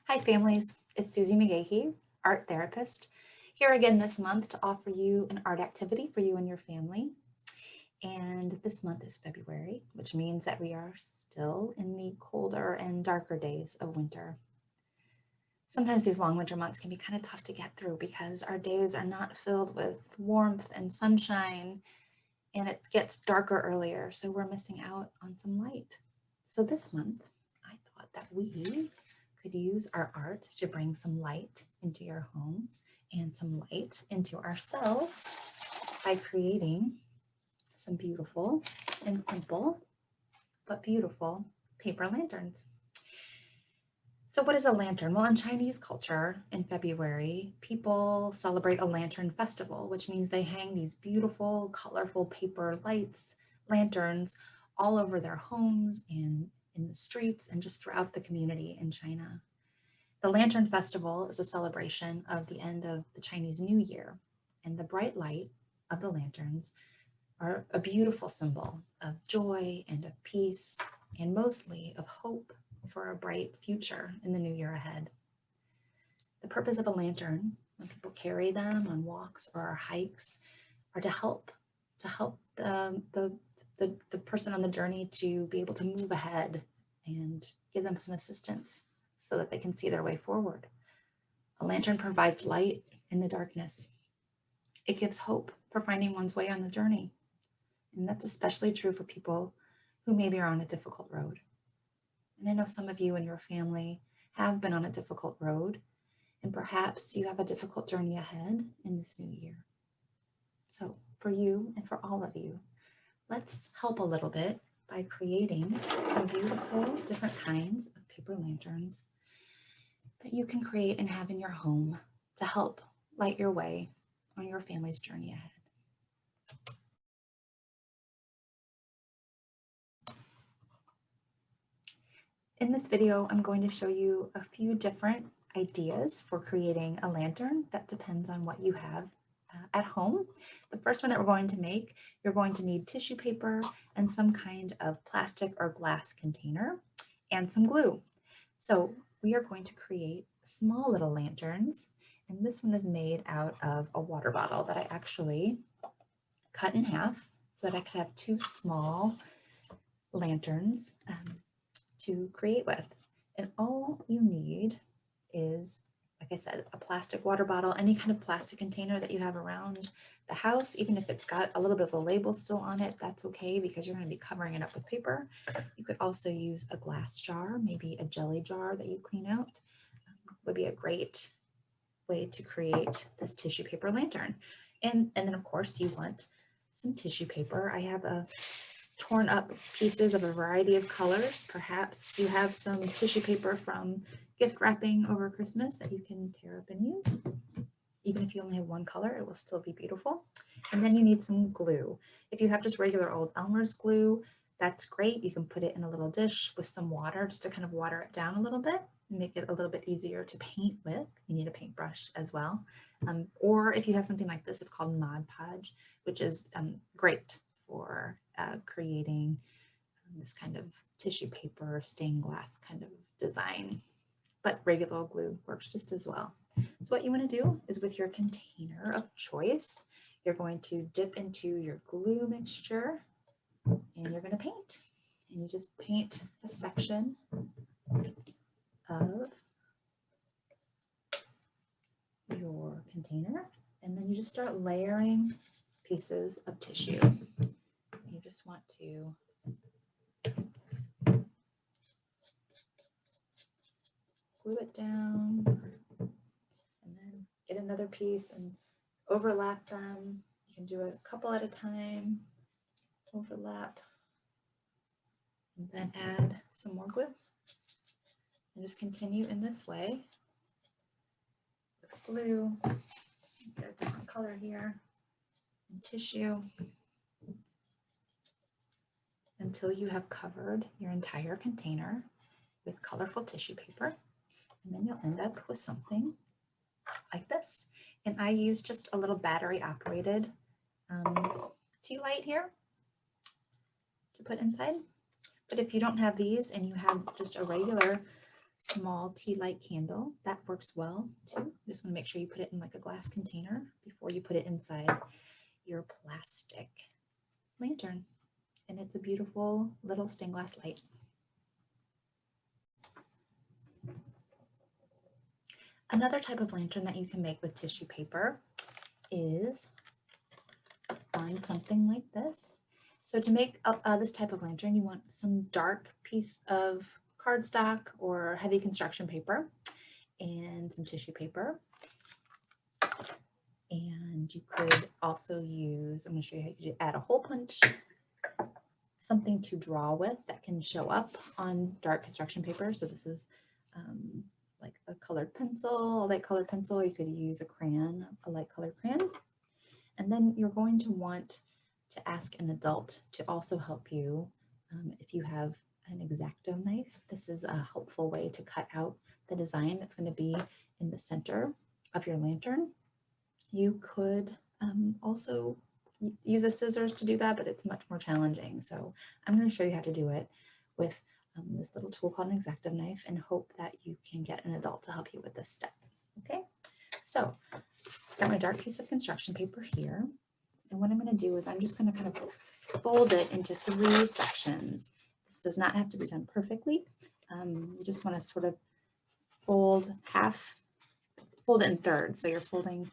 Hi families, it's Susie McGaughey, art therapist, here again this month to offer you an art activity for you and your family. And this month is February, which means that we are still in the colder and darker days of winter. Sometimes these long winter months can be kind of tough to get through because our days are not filled with warmth and sunshine, and it gets darker earlier, so we're missing out on some light. So this month, I thought that we could use our art to bring some light into your homes and some light into ourselves by creating some beautiful and simple but beautiful paper lanterns. So what is a lantern? Well, in Chinese culture in February, people celebrate a lantern festival, which means they hang these beautiful, colorful paper lights, lanterns all over their homes and in the streets and just throughout the community in China. The Lantern Festival is a celebration of the end of the Chinese New Year, and the bright light of the lanterns are a beautiful symbol of joy and of peace, and mostly of hope for a bright future in the new year ahead. The purpose of a lantern, when people carry them on walks or hikes, are to help the person on the journey to be able to move ahead and give them some assistance so that they can see their way forward. A lantern provides light in the darkness. It gives hope for finding one's way on the journey. And that's especially true for people who maybe are on a difficult road. And I know some of you and your family have been on a difficult road, and perhaps you have a difficult journey ahead in this new year. So for you and for all of you, let's help a little bit by creating some beautiful different kinds of paper lanterns that you can create and have in your home to help light your way on your family's journey ahead. In this video, I'm going to show you a few different ideas for creating a lantern that depends on what you have at home. The first one that we're going to make, you're going to need tissue paper and some kind of plastic or glass container and some glue. So we are going to create small little lanterns, and this one is made out of a water bottle that I actually cut in half so that I could have two small lanterns to create with. And all you need is, like I said, a plastic water bottle, any kind of plastic container that you have around the house, even if it's got a little bit of a label still on it, that's okay because you're going to be covering it up with paper. You could also use a glass jar, maybe a jelly jar that you clean out. Would be a great way to create this tissue paper lantern. And then of course you want some tissue paper. I have torn up pieces of a variety of colors. Perhaps you have some tissue paper from gift wrapping over Christmas that you can tear up and use. Even if you only have one color, it will still be beautiful. And then you need some glue. If you have just regular old Elmer's glue, that's great. You can put it in a little dish with some water just to kind of water it down a little bit and make it a little bit easier to paint with. You need a paintbrush as well. Or if you have something like this, it's called Mod Podge, which is great for creating this kind of tissue paper, stained glass kind of design, but regular glue works just as well. So what you want to do is with your container of choice, you're going to dip into your glue mixture and you're going to paint. And you just paint a section of your container, and then you just start layering pieces of tissue. You just want to glue it down and then get another piece and overlap them. You can do a couple at a time, overlap, and then add some more glue. And just continue in this way with glue. Get a different color here and tissue until you have covered your entire container with colorful tissue paper. And then you'll end up with something like this. And I use just a little battery operated tea light here to put inside. But if you don't have these and you have just a regular small tea light candle. That works well too. Just want to make sure you put it in like a glass container before you put it inside your plastic lantern. And it's a beautiful little stained glass light. Another type of lantern that you can make with tissue paper is on something like this. So to make this type of lantern, you want some dark piece of cardstock or heavy construction paper and some tissue paper. And you could also use, I'm going to show you how you add a hole punch, something to draw with that can show up on dark construction paper. So this is like a colored pencil, a light colored pencil, or you could use a crayon, a light colored crayon. And then you're going to want to ask an adult to also help you. If you have an X-Acto knife, this is a helpful way to cut out the design that's going to be in the center of your lantern. You could also use a scissors to do that, but it's much more challenging. So I'm going to show you how to do it with this little tool called an X-Acto knife, and hope that you can get an adult to help you with this step. Okay, so I've got my dark piece of construction paper here. And what I'm going to do is I'm just going to kind of fold it into 3 sections. This does not have to be done perfectly. You just want to sort of fold it in thirds. So you're folding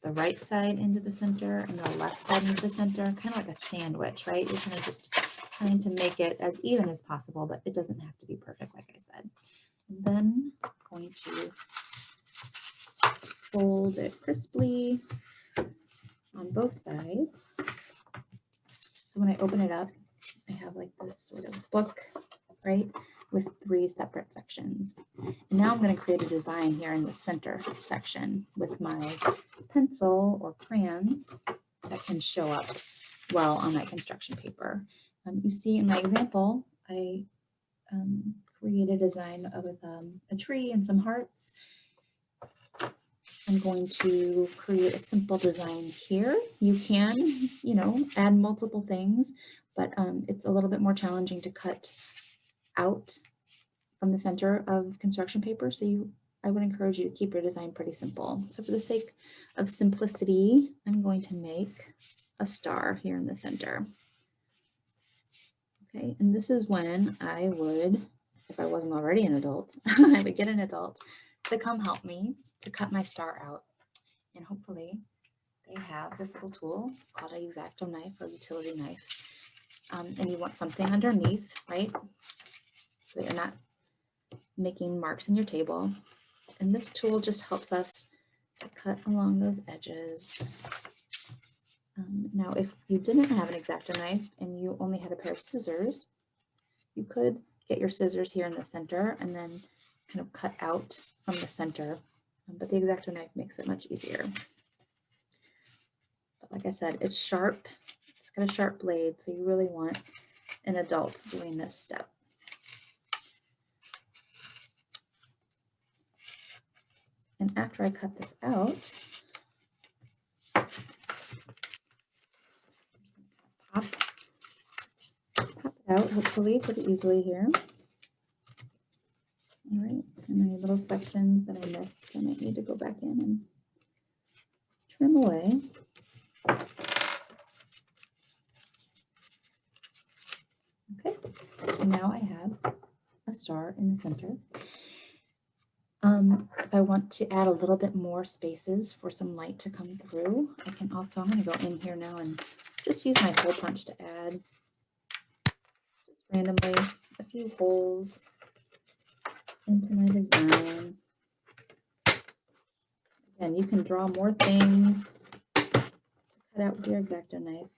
the right side into the center and the left side into the center, kind of like a sandwich, right? You're kind of just trying to make it as even as possible, but it doesn't have to be perfect, like I said. And then I'm going to fold it crisply on both sides. So when I open it up, I have like this sort of book, right, with 3 separate sections. And now I'm going to create a design here in the center section with my pencil or crayon that can show up well on my construction paper. You see in my example, I created a design with a tree and some hearts. I'm going to create a simple design here. You can, add multiple things, but it's a little bit more challenging to cut out from the center of construction paper. So I would encourage you to keep your design pretty simple. So for the sake of simplicity, I'm going to make a star here in the center. Okay, and this is when I would, if I wasn't already an adult, I would get an adult to come help me to cut my star out. And hopefully they have this little tool called a X-Acto knife or utility knife. And you want something underneath, right? So that you're not making marks in your table. And this tool just helps us to cut along those edges. Now, if you didn't have an X-Acto knife and you only had a pair of scissors, you could get your scissors here in the center and then kind of cut out from the center. But the X-Acto knife makes it much easier. But like I said, it's sharp. It's got a sharp blade, so you really want an adult doing this step. And after I cut this out, pop it out, hopefully, pretty easily here. All right, and any little sections that I missed, I might need to go back in and trim away. Okay, and now I have a star in the center. If I want to add a little bit more spaces for some light to come through, I can also, I'm going to go in here now and just use my hole punch to add just randomly a few holes into my design. Again, you can draw more things to cut out with your X-Acto knife.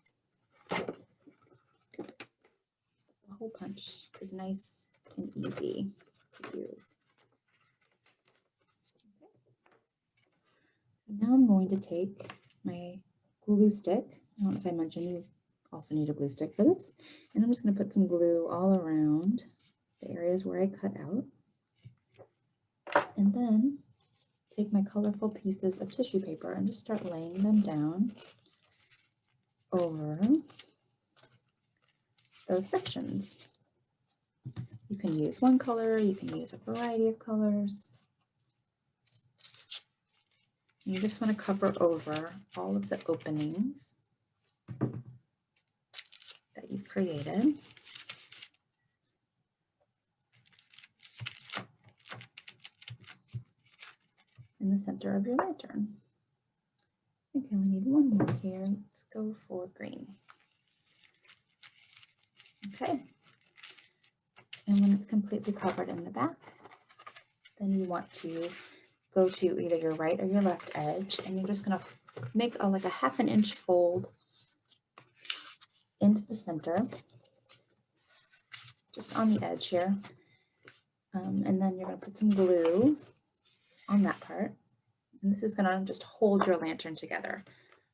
The hole punch is nice and easy to use. So now I'm going to take my glue stick. I don't know if I mentioned you also need a glue stick for this. And I'm just going to put some glue all around the areas where I cut out. And then take my colorful pieces of tissue paper and just start laying them down over those sections. You can use one color, you can use a variety of colors. And you just want to cover over all of the openings that you've created. In the center of your lantern. Okay, we need one more here. Let's go for green. Okay. And when it's completely covered in the back, then you want to go to either your right or your left edge, and you're just going to make like a 1/2 inch fold into the center, just on the edge here. And then you're going to put some glue on that part. And this is going to just hold your lantern together.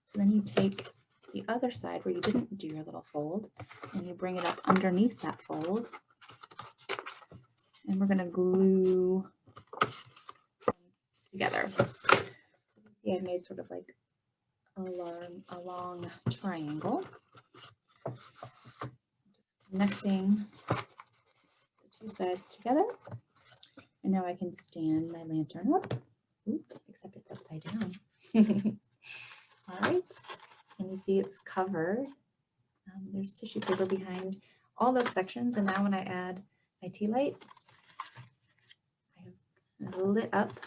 So then you take the other side where you didn't do your little fold, and you bring it up underneath that fold. And we're going to glue together. So you see I've made sort of like a long triangle. Just connecting the two sides together. And now I can stand my lantern up. Oops, except it's upside down. All right. And you see it's covered. There's tissue paper behind all those sections. And now when I add my tea light, I have lit up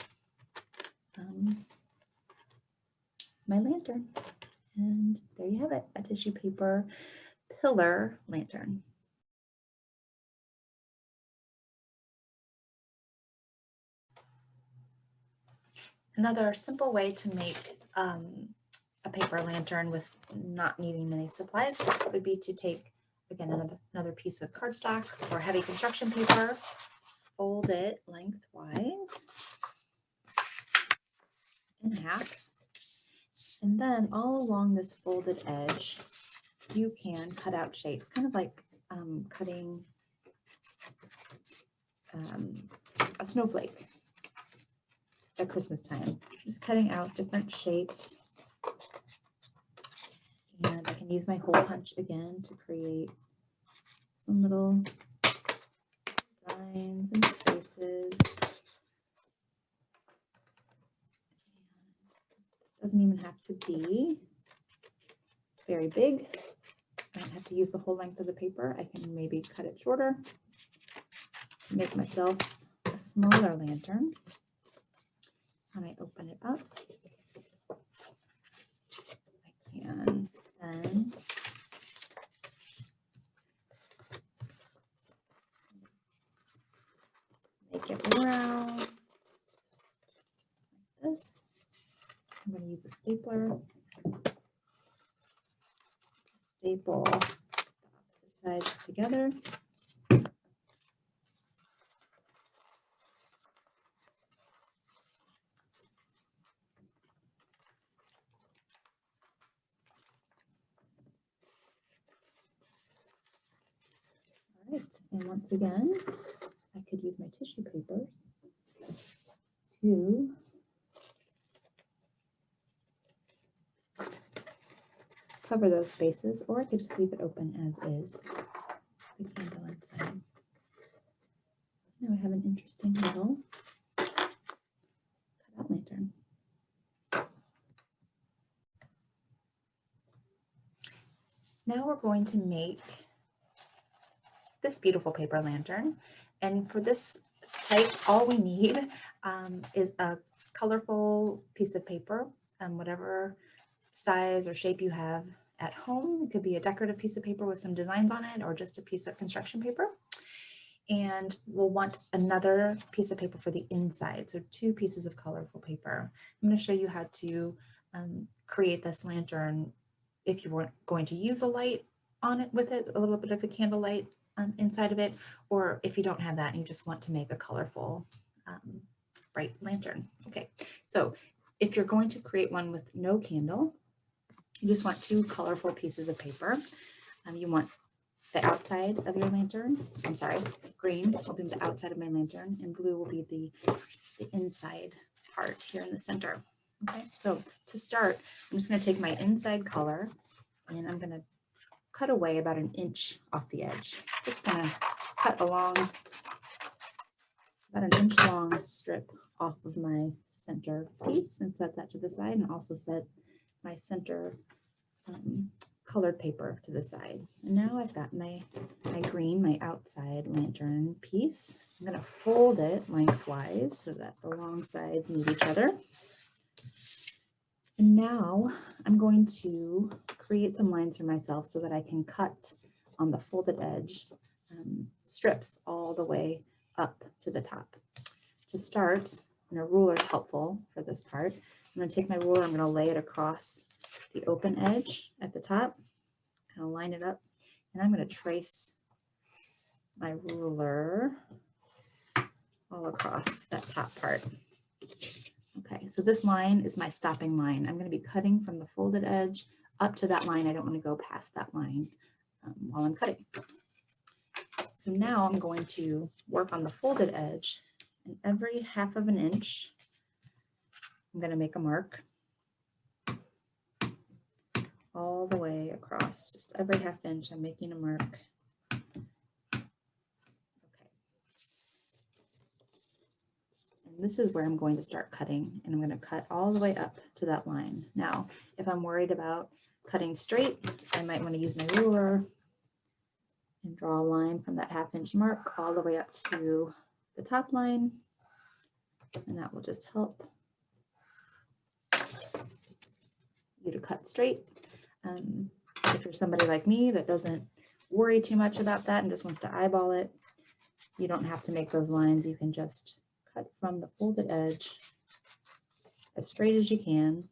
my lantern. And there you have it, a tissue paper pillar lantern. Another simple way to make a paper lantern with not needing many supplies would be to take, again, another piece of cardstock or heavy construction paper, fold it lengthwise in half, and then all along this folded edge, you can cut out shapes, kind of like cutting a snowflake at Christmas time. Just cutting out different shapes. And I can use my hole punch again to create some little designs and spaces. This doesn't even have to be very big. I don't have to use the whole length of the paper. I can maybe cut it shorter, make myself a smaller lantern. When I open it up, I can then make it round like this. I'm going to use a stapler. Staple the opposite sides together. All right, and once again, I could use my tissue papers to cover those spaces, or I could just leave it open as is, the candle inside. Now I have an interesting little cutout lantern. Now we're going to make this beautiful paper lantern, and for this type, all we need is a colorful piece of paper, whatever size or shape you have at home. It could be a decorative piece of paper with some designs on it, or just a piece of construction paper. And we'll want another piece of paper for the inside, so 2 pieces of colorful paper. I'm going to show you how to create this lantern if you weren't going to use a light on it with it, a little bit of a candle light inside of it, or if you don't have that and you just want to make a colorful bright lantern. Okay, so if you're going to create one with no candle, you just want 2 colorful pieces of paper. You want the outside of your lantern, I'm sorry, green will be the outside of my lantern, and blue will be the inside part here in the center. Okay, so to start, I'm just going to take my inside color and I'm going to cut away about 1 inch off the edge. Just kind of cut along about an inch long strip off of my center piece and set that to the side, and also set my center colored paper to the side. And now I've got my green, my outside lantern piece. I'm going to fold it lengthwise so that the long sides meet each other. And now I'm going to create some lines for myself so that I can cut on the folded edge strips all the way up to the top. To start, and a ruler is helpful for this part, I'm going to take my ruler, I'm going to lay it across the open edge at the top, kind of line it up, and I'm going to trace my ruler all across that top part. Okay, so this line is my stopping line. I'm going to be cutting from the folded edge up to that line. I don't want to go past that line while I'm cutting. So now I'm going to work on the folded edge, and every 1/2 inch, I'm going to make a mark all the way across. Just every 1/2 inch, I'm making a mark. Okay. And this is where I'm going to start cutting, and I'm going to cut all the way up to that line. Now, if I'm worried about cutting straight, I might want to use my ruler and draw a line from that 1/2 inch mark all the way up to the top line, and that will just help you to cut straight. If you're somebody like me that doesn't worry too much about that and just wants to eyeball it, you don't have to make those lines. You can just cut from the folded edge as straight as you can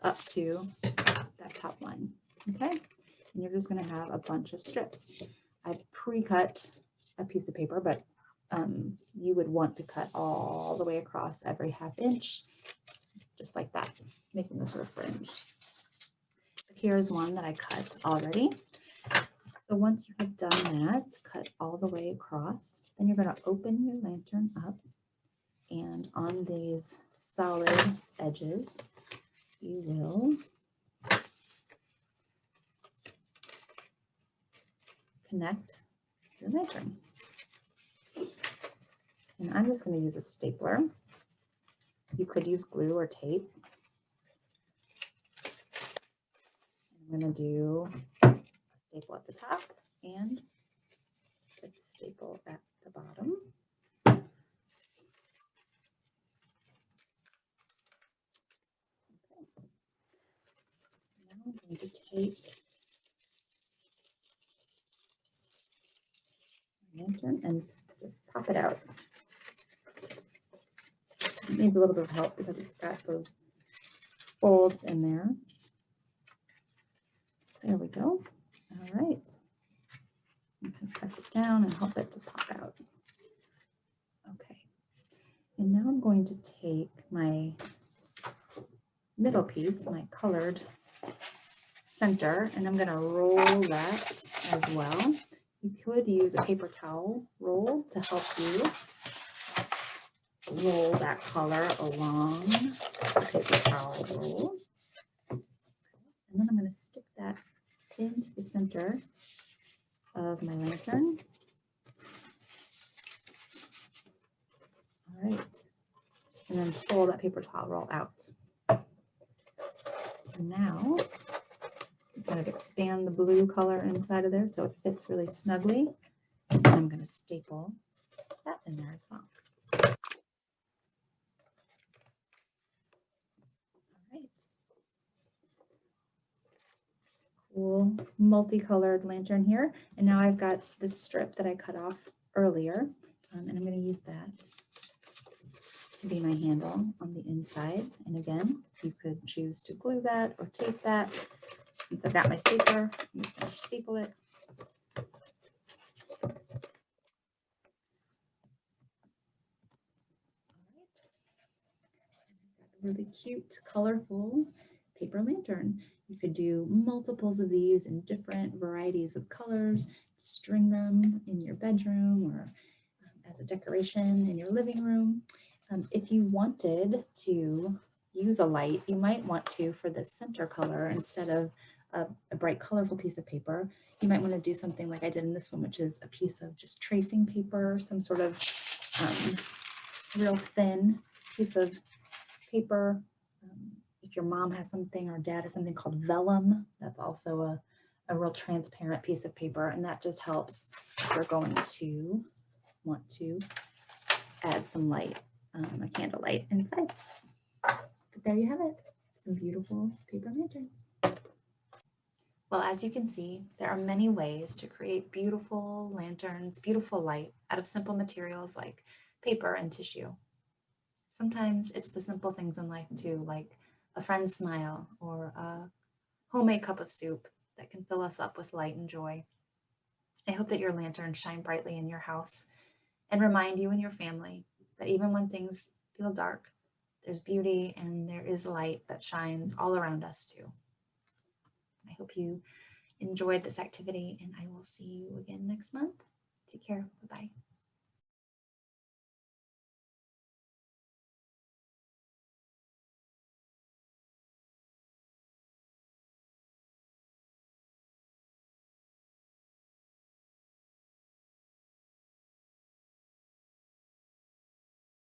up to that top line, okay? And you're just going to have a bunch of strips. I've pre-cut a piece of paper, but you would want to cut all the way across every 1/2 inch, just like that, making this sort of fringe. But here's one that I cut already. So once you have done that, cut all the way across, then you're going to open your lantern up, and on these solid edges, you will connect your lantern. And I'm just going to use a stapler. You could use glue or tape. I'm going to do a staple at the top and a staple at the bottom. Okay. Now I'm going to take my lantern and just pop it out. It needs a little bit of help because it's got those folds in there. There we go. All right. You can press it down and help it to pop out. Okay. And now I'm going to take my middle piece, my colored center, and I'm going to roll that as well. You could use a paper towel roll to help you roll that color along the paper towel roll. And then I'm going to stick that into the center of my lantern. All right. And then pull that paper towel roll out. And now kind of expand the blue color inside of there so it fits really snugly. And I'm going to staple that in there as well. All right. Cool multicolored lantern here. And now I've got this strip that I cut off earlier, and I'm going to use that to be my handle on the inside. And again, you could choose to glue that or tape that. Since I've got my stapler, I'm just going to staple it. All right. Really cute, colorful paper lantern. You could do multiples of these in different varieties of colors, string them in your bedroom or as a decoration in your living room. If you wanted to use a light, you might want to, for the center color, instead of a bright, colorful piece of paper. You might want to do something like I did in this one, which is a piece of just tracing paper, some sort of real thin piece of paper. If your mom has something or dad has something called vellum, that's also a real transparent piece of paper, and that just helps if you're going to want to add some light, a candlelight inside. But there you have it, some beautiful paper lanterns. Well, as you can see, there are many ways to create beautiful lanterns, beautiful light out of simple materials like paper and tissue. Sometimes it's the simple things in life too, like a friend's smile or a homemade cup of soup that can fill us up with light and joy. I hope that your lanterns shine brightly in your house and remind you and your family that even when things feel dark, there's beauty and there is light that shines all around us too. I hope you enjoyed this activity and I will see you again next month. Take care. Bye-bye.